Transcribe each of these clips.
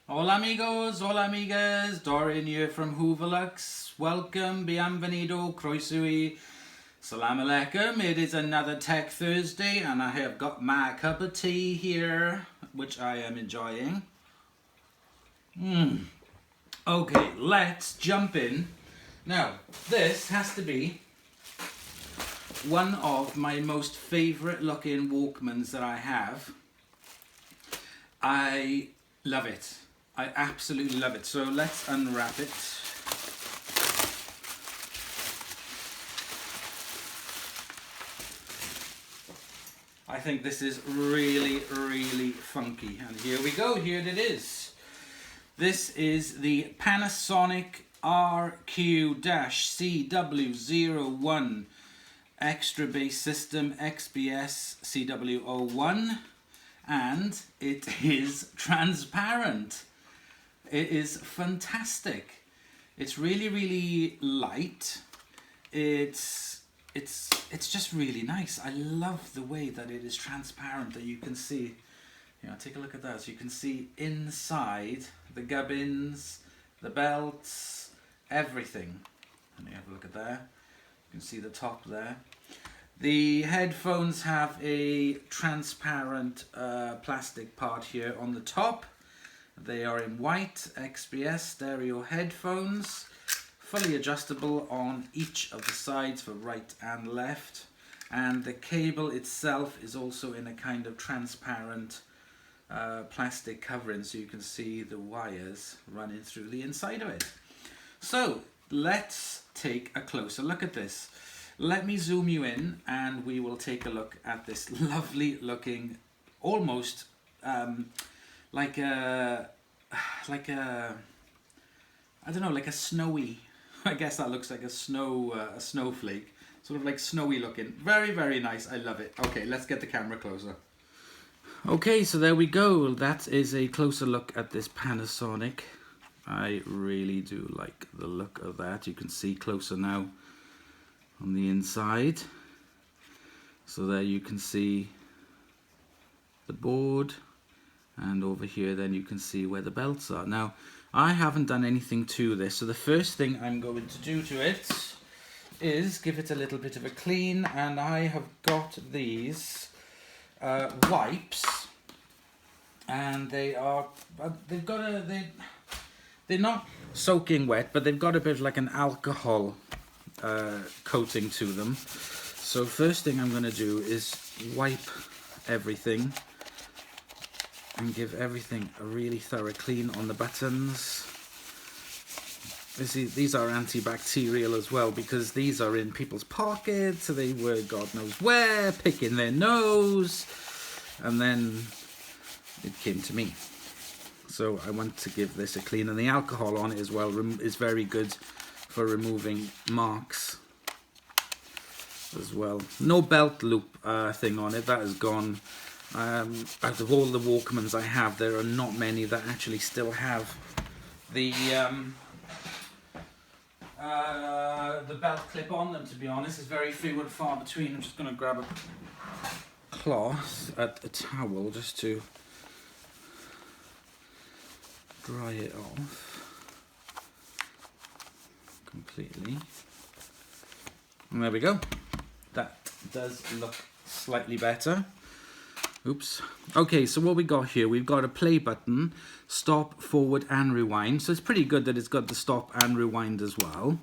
Hola amigos, hola amigas, Dorian here from Hooverlux. Welcome, bienvenido, croesui, salam alaikum. It is another Tech Thursday and I have got my cup of tea here, which I am enjoying. Okay, let's jump in. Now, this has to be one of my most favourite looking Walkmans that I have. I love it. I absolutely love it. So let's unwrap it. I think this is really, really funky. And here we go, here it is. This is the Panasonic RQ-CW01 Extra Bass System XBS CW01. And it is transparent. It is fantastic. It's really, really light. It's just really nice. I love the way that it is transparent, that you can see. You know, take a look at that. So you can see inside the gubbins, the belts, everything. And you have a look at there. You can see the top there. The headphones have a transparent plastic part here on the top. They are in white XBS stereo headphones, fully adjustable on each of the sides for right and left. And the cable itself is also in a kind of transparent plastic covering, so you can see the wires running through the inside of it. So let's take a closer look at this. Let me zoom you in and we will take a look at this lovely looking, almost like a, I don't know, like a snowy, I guess that looks like a snowflake, sort of like snowy looking. Very, very nice. I love it. Okay, let's get the camera closer. Okay, so there we go. That is a closer look at this Panasonic. I really do like the look of that. You can see closer now on the inside. So there you can see the board, and over here then you can see where the belts are. Now I haven't done anything to this, so the first thing I'm going to do to it is give it a little bit of a clean, and I have got these wipes, and they're not soaking wet, but they've got a bit of like an alcohol coating to them. So first thing I'm going to do is wipe everything and give everything a really thorough clean on the buttons. These are antibacterial as well, because these are in people's pockets, so they were God knows where, picking their nose, and then it came to me. So I want to give this a clean, and the alcohol on it as well is very good for removing marks as well. No belt loop thing on it, that is gone. Out of all the Walkmans I have, there are not many that actually still have the belt clip on them, to be honest. It's very few and far between. I'm just going to grab a cloth, a towel, just to dry it off completely. And there we go. That does look slightly better. Oops. Okay, so what we got here, we've got a play button, stop, forward and rewind. So it's pretty good that it's got the stop and rewind as well.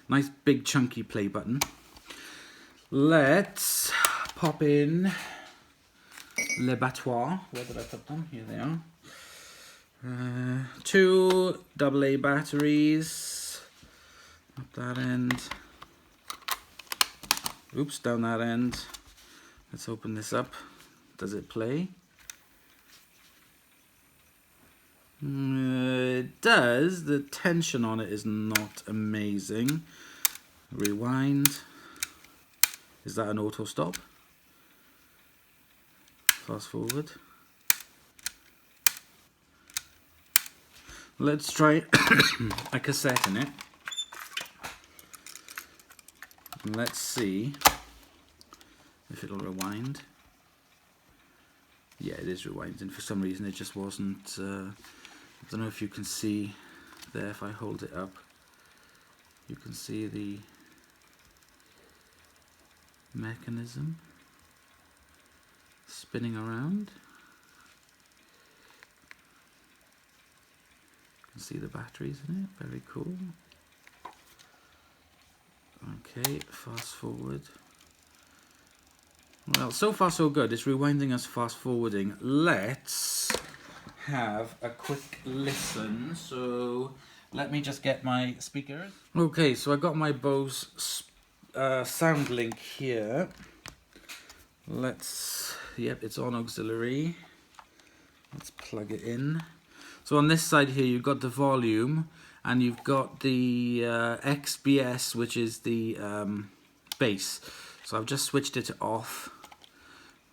Nice big chunky play button. Let's pop in les battoirs. Where did I put them? Here they are. 2 AA batteries. Up that end. Oops, down that end. Let's open this up. Does it play? It does. The tension on it is not amazing. Rewind. Is that an auto stop? Fast forward. Let's try a cassette in it. And let's see if it'll rewind. Yeah, it is rewinding. For some reason it just wasn't I don't know if you can see there, if I hold it up, you can see the mechanism spinning around. You can see the batteries in it, very cool. Okay, fast forward. Well, so far so good. It's rewinding us fast forwarding. Let's have a quick listen. So let me just get my speakers. Okay, so I got my Bose sound link here. Yep, it's on auxiliary. Let's plug it in. So on this side here, you've got the volume, and you've got the XBS, which is the bass. So I've just switched it off.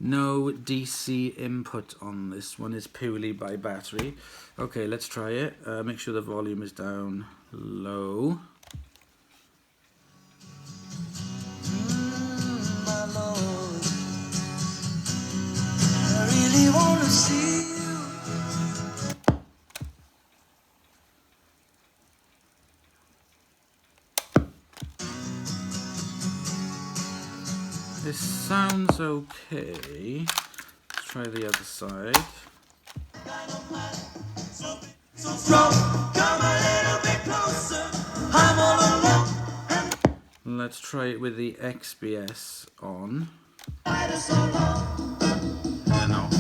No DC input on this one, it's purely by battery. Okay, let's try it. Make sure the volume is down low. My Lord, I really want to see you. This sounds okay. Let's try the other side. Let's try it with the XBS on. And off.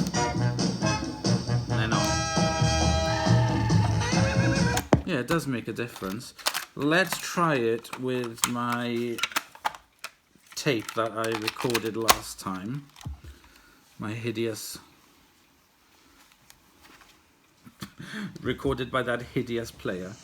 And off. Yeah, it does make a difference. Let's try it with my tape that I recorded last time. My hideous... recorded by that hideous player.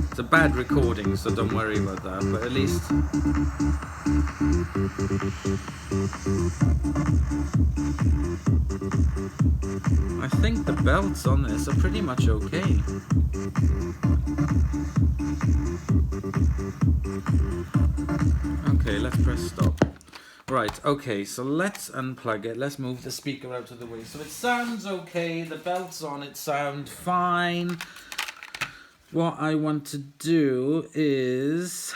It's a bad recording, so don't worry about that, but at least... I think the belts on this are pretty much okay. Okay, let's press stop. Right, okay, so let's unplug it. Let's move the speaker out of the way. So it sounds okay, the belts on it sound fine. What I want to do is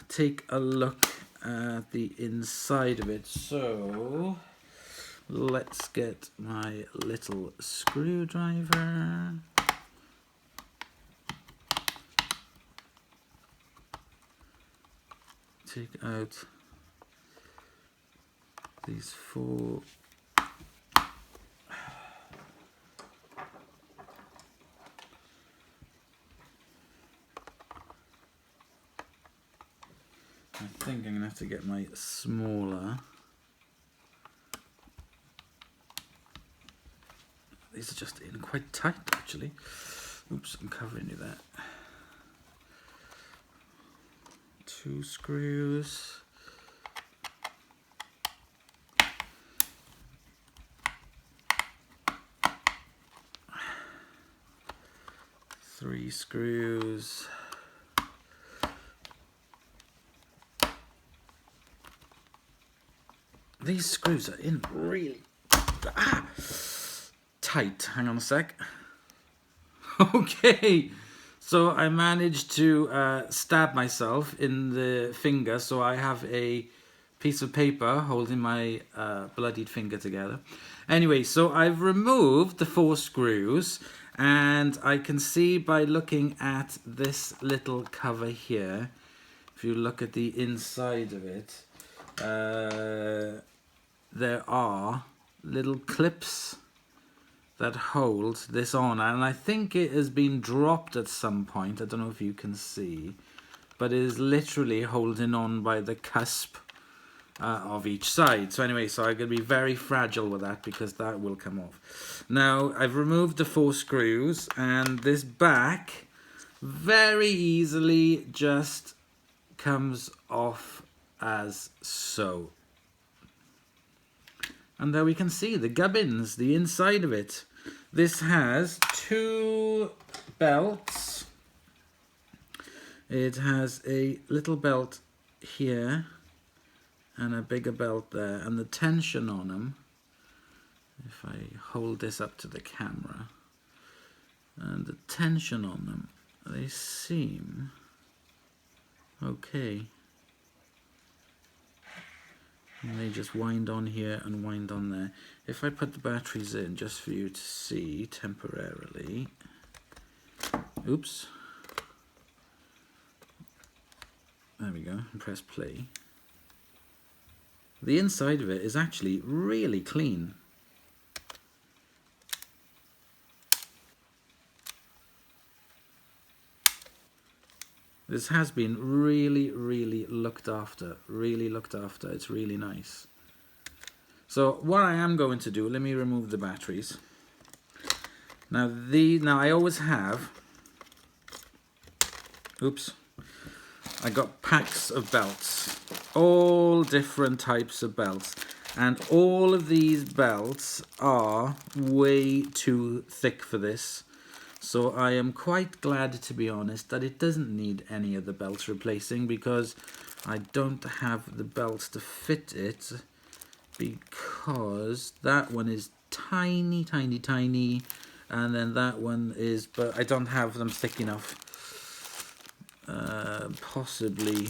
take a look at the inside of it. So let's get my little screwdriver. Take out these four I think I'm gonna have to get my smaller. These are just in quite tight actually. Oops, I'm covering you there. 2 screws. Three screws. These screws are in really tight. Hang on a sec. Okay, so I managed to stab myself in the finger, so I have a piece of paper holding my bloodied finger together. Anyway, so I've removed the 4 screws, and I can see by looking at this little cover here, if you look at the inside of it, there are little clips that hold this on, and I think it has been dropped at some point. I don't know if you can see, but it is literally holding on by the cusp of each side. So anyway, so I'm going to be very fragile with that because that will come off. Now I've removed the 4 screws, and this back very easily just comes off as so. And there we can see the gubbins, the inside of it. This has 2 belts. It has a little belt here and a bigger belt there, and the tension on them, if I hold this up to the camera, and the tension on them, they seem okay. And they just wind on here and wind on there. If I put the batteries in just for you to see temporarily, oops, there we go, and press play. The inside of it is actually really clean. This has been really, really looked after. Really looked after. It's really nice. So what I am going to do, let me remove the batteries. Now I always have, oops, I got packs of belts, all different types of belts, and all of these belts are way too thick for this. So I am quite glad, to be honest, that it doesn't need any of the belts replacing, because I don't have the belts to fit it, because that one is tiny, tiny, tiny, and then that one is, but I don't have them thick enough. Possibly.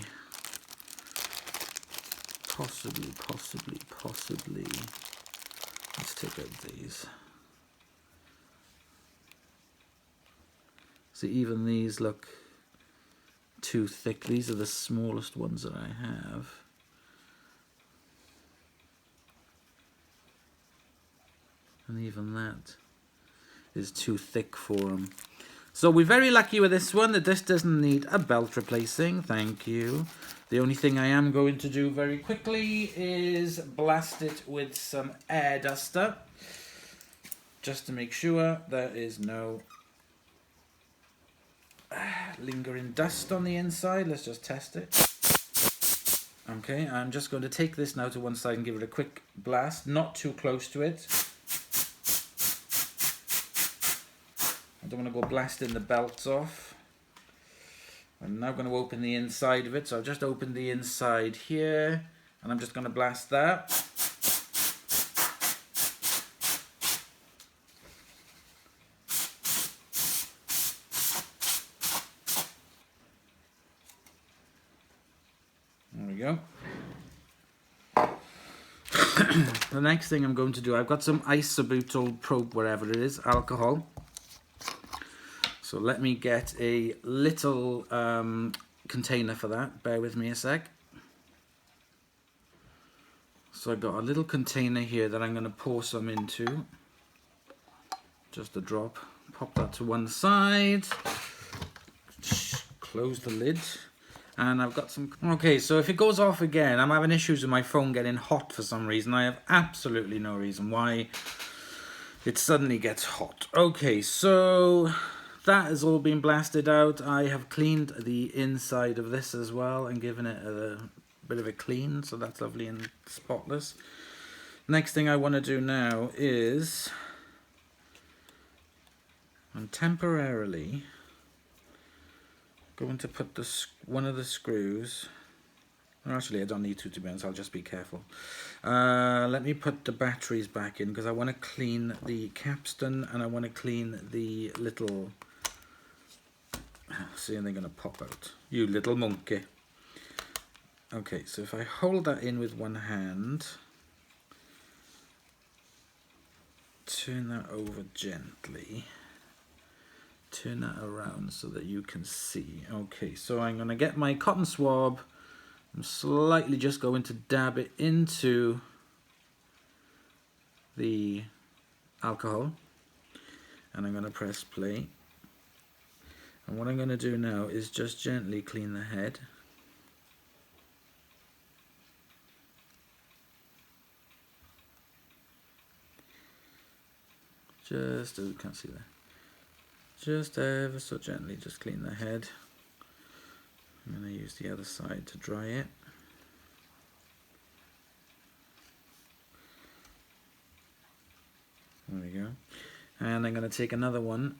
Let's take out these. See, even these look too thick. These are the smallest ones that I have. And even that is too thick for them. So we're very lucky with this one that this doesn't need a belt replacing. Thank you. The only thing I am going to do very quickly is blast it with some air duster, just to make sure there is no lingering dust on the inside. Let's just test it. Okay, I'm just going to take this now to one side and give it a quick blast, not too close to it. I don't want to go blasting the belts off. I'm now going to open the inside of it, so I've just opened the inside here, and I'm just going to blast that. There we go. The next thing I'm going to do, I've got some isobutyl probe, wherever it is, alcohol. So let me get a little container for that. Bear with me a sec. So I've got a little container here that I'm going to pour some into. Just a drop. Pop that to one side. Close the lid. And I've got some... Okay, so if it goes off again, I'm having issues with my phone getting hot for some reason. I have absolutely no reason why it suddenly gets hot. Okay, so that has all been blasted out. I have cleaned the inside of this as well and given it a bit of a clean, so that's lovely and spotless. Next thing I want to do now is I'm temporarily going to put one of the screws, or actually I don't need to be honest, I'll just be careful. Let me put the batteries back in, because I want to clean the capstan and I want to clean the little, see, and they're going to pop out. You little monkey. Okay, so if I hold that in with one hand, turn that over gently, turn that around so that you can see. Okay, so I'm going to get my cotton swab. I'm slightly just going to dab it into the alcohol, and I'm going to press play. And what I'm going to do now is just gently clean the head. Just, oh, you can't see that. Just ever so gently, just clean the head. I'm going to use the other side to dry it. There we go. And I'm going to take another one.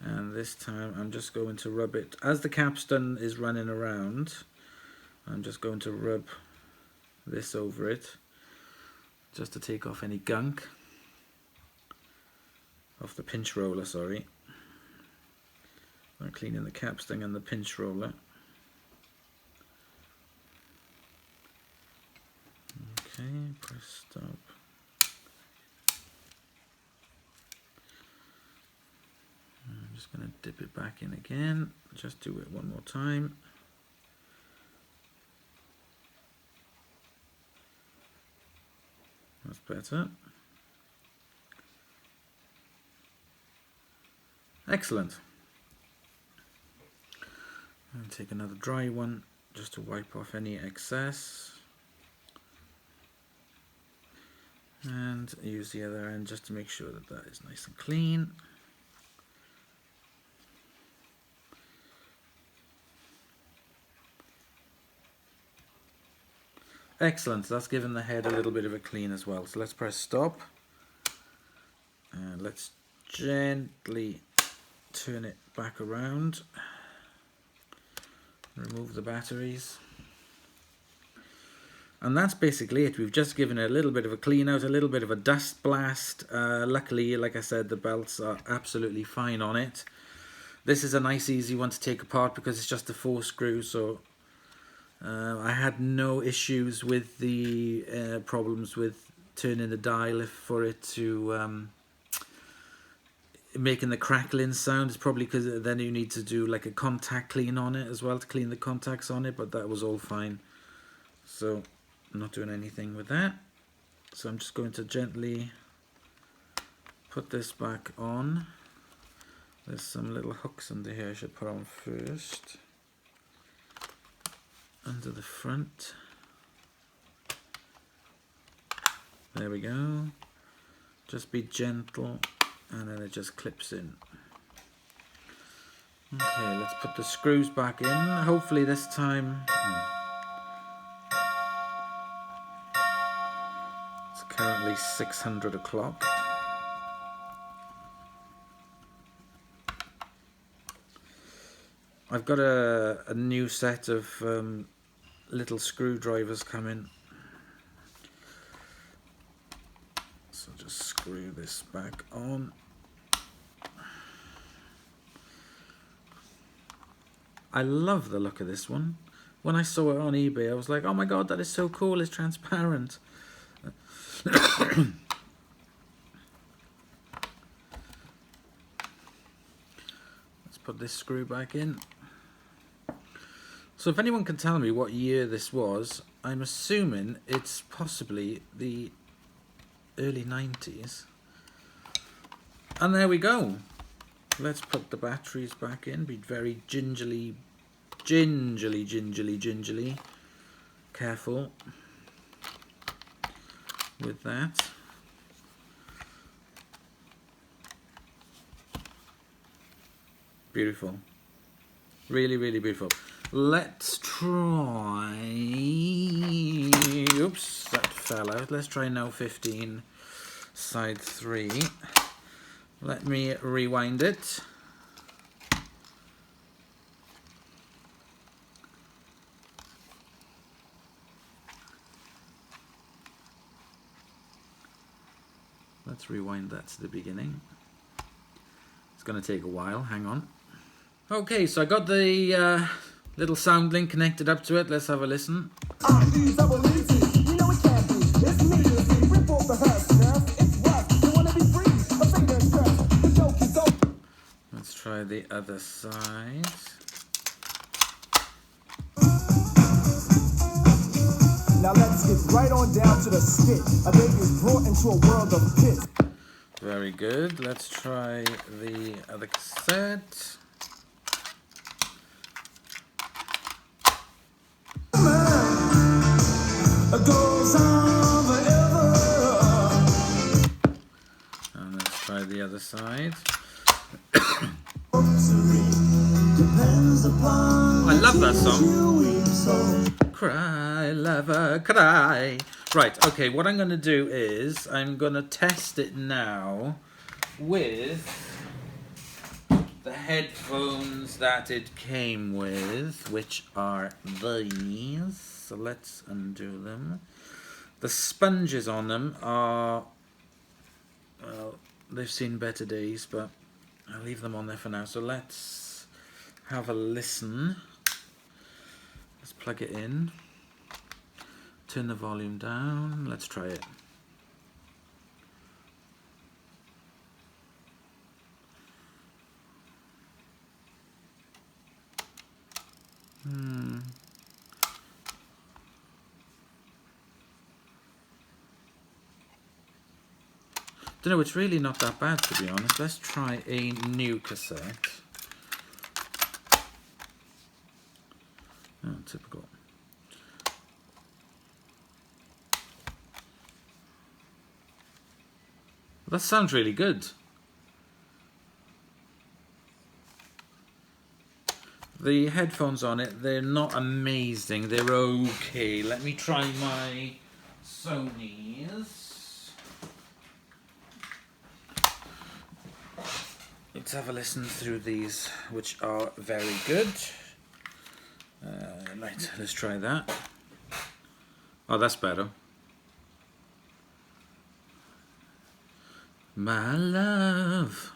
And this time I'm just going to rub it. As the capstan is running around, I'm just going to rub this over it just to take off any gunk off the pinch roller, sorry. I'm cleaning the capstan and the pinch roller. Okay, press stop. I'm just going to dip it back in again, just do it one more time. That's better. Excellent. And take another dry one just to wipe off any excess. And use the other end just to make sure that that is nice and clean. Excellent, that's given the head a little bit of a clean as well. So let's press stop. And let's gently turn it back around. Remove the batteries. And that's basically it. We've just given it a little bit of a clean out, a little bit of a dust blast. Luckily, like I said, the belts are absolutely fine on it. This is a nice easy one to take apart because it's just a 4 screw, so I had no issues with the problems with turning the dial for it to making the crackling sound. It's probably because then you need to do like a contact clean on it as well to clean the contacts on it, but that was all fine. So I'm not doing anything with that. So I'm just going to gently put this back on. There's some little hooks under here I should put on first. Under the front. There we go. Just be gentle and then it just clips in. Okay, let's put the screws back in. Hopefully this time it's currently 600 o'clock. I've got a new set of little screwdrivers coming. So just screw this back on. I love the look of this one. When I saw it on eBay, I was like, oh my god, that is so cool, it's transparent. Let's put this screw back in. So if anyone can tell me what year this was, I'm assuming it's possibly the early 90s. And there we go. Let's put the batteries back in. Be very gingerly careful with that. Beautiful. Really, really beautiful. Let's try... Oops, that fell out. Let's try now 15, side 3. Let me rewind it. Let's rewind that to the beginning. It's going to take a while, hang on. Okay, so I got the little sound link connected up to it. Let's have a listen. Let's try the other side. Now let's get right on down to the skit. A baby is brought into a world of pits. Very good. Let's try the other cassette. Goes on forever. And let's try the other side. I love that song. Cry, lover, cry. Right, okay, what I'm going to do is I'm going to test it now with the headphones that it came with, which are these. So let's undo them. The sponges on them are, well, they've seen better days, but I'll leave them on there for now. So let's have a listen. Let's plug it in. Turn the volume down. Let's try it. Don't know, it's really not that bad, to be honest. Let's try a new cassette. Oh, typical. That sounds really good. The headphones on it, they're not amazing. They're okay. Let me try my Sony's. Let's have a listen through these, which are very good. Right, let's try that. Oh, that's better. My love,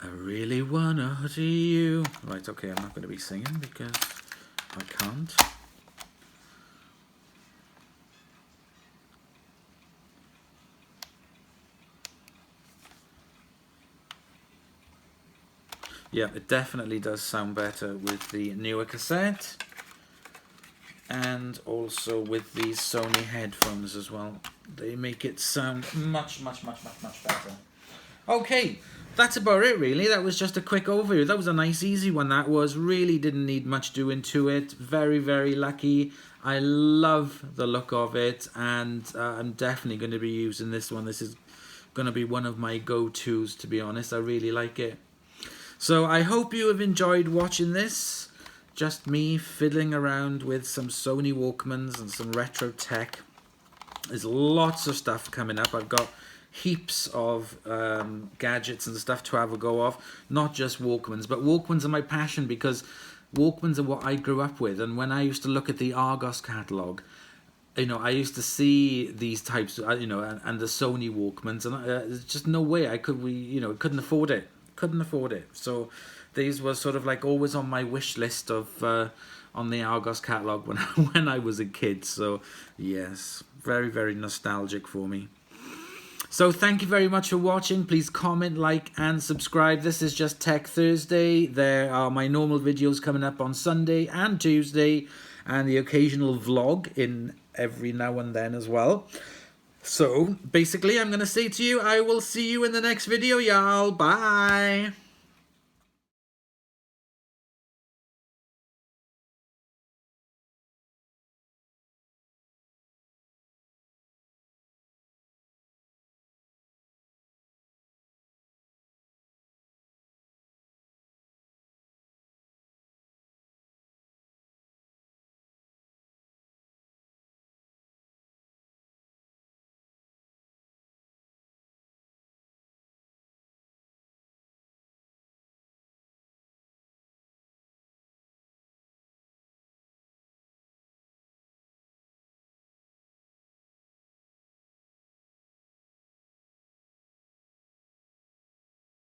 I really wanna hurt you. Right, okay, I'm not going to be singing because I can't. Yeah, it definitely does sound better with the newer cassette. And also with these Sony headphones as well. They make it sound much better. Okay, that's about it really. That was just a quick overview. That was a nice easy one, that was. Really didn't need much doing to it. Very, very lucky. I love the look of it, and I'm definitely going to be using this one. This is going to be one of my go-tos, to be honest. I really like it. So I hope you have enjoyed watching this. Just me fiddling around with some Sony Walkmans and some retro tech. There's lots of stuff coming up. I've got heaps of gadgets and stuff to have a go of. Not just Walkmans, but Walkmans are my passion because Walkmans are what I grew up with. And when I used to look at the Argos catalogue, you know, I used to see these types, you know, and the Sony Walkmans, and there's just no way I could, couldn't afford it. Couldn't afford it. So these were sort of like always on my wish list of on the Argos catalogue when I was a kid. So yes, very, very nostalgic for me. So thank you very much for watching. Please comment, like and subscribe. This is just Tech Thursday. There are my normal videos coming up on Sunday and Tuesday, and the occasional vlog in every now and then as well. So basically I'm going to say to you, I will see you in the next video, y'all. Bye.